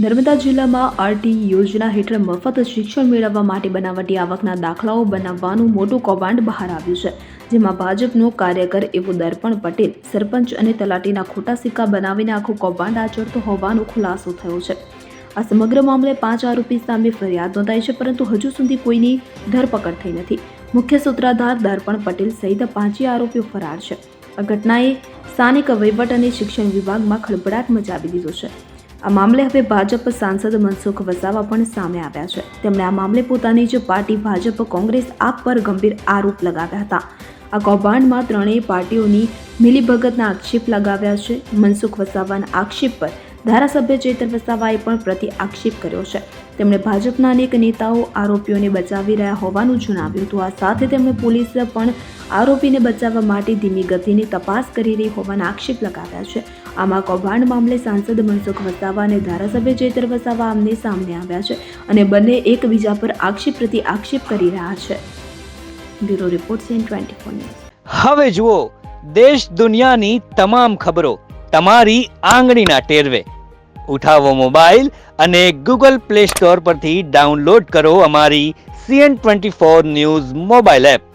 નર્મદા જિલ્લામાં આરટી યોજના હેઠળ મફત શિક્ષણ મેળવવા માટે બનાવટી આવકના દાખલાઓ બનાવવાનું મોટું કૌભાંડ બહાર આવ્યું છે, જેમાં ભાજપનો કાર્યકર એવો દર્પણ પટેલ સરપંચ અને તલાટીના ખોટા સિક્કા બનાવીને આખું કૌભાંડ આચરતો હોવાનો ખુલાસો થયો છે. આ સમગ્ર મામલે 5 આરોપી સામે ફરિયાદ નોંધાઈ છે, પરંતુ હજુ સુધી કોઈની ધરપકડ થઈ નથી. મુખ્ય સૂત્રધાર દર્પણ પટેલ સહિત 5 આરોપીઓ ફરાર છે. આ ઘટનાએ સ્થાનિક વહીવટ અને શિક્ષણ વિભાગમાં ખળભળાટ મચાવી દીધો છે. આ મામલે હવે ભાજપ સાંસદ મનસુખ વસાવા પણ સામે આવ્યા છે. તેમણે આ મામલે પોતાની જ પાર્ટી ભાજપ કોંગ્રેસ આપ પર ગંભીર આરોપ લગાવ્યા હતા. આ કૌભાંડમાં ત્રણેય પાર્ટીઓની મિલીભગતના આક્ષેપ લગાવ્યા છે. મનસુખ વસાવાના આક્ષેપ પર ધારાસભ્ય ચેતર વસાવાએ પણ પ્રતિ આક્ષેપ કર્યો છે. તેમણે ભાજપના અનેક નેતાઓ આરોપીઓને બચાવી રહ્યા હોવાનું જણાવ્યું હતું. આ સાથે તેમણે પોલીસ પણ આરોપીને બચાવવા માટે ધીમી ગતિની તપાસ કરી રહી હોવાના આક્ષેપ લગાવ્યા છે. આમાં કૌભાંડ મામલે સાંસદ મનસુખ વસાવા અને ધારાસભ્ય ચેતર વસાવા આમને સામે આવ્યા છે અને બંને એકબીજા પર આક્ષેપ પ્રતિ આક્ષેપ કરી રહ્યા છે. Bureau report CN24 news. હવે જુઓ દેશ દુનિયાની તમામ ખબરો તમારી આંગળીના ટેરવે. ઉઠાવો મોબાઈલ અને Google Play Store પરથી ડાઉનલોડ કરો અમારી CN24 ન્યૂઝ મોબાઈલ એપ.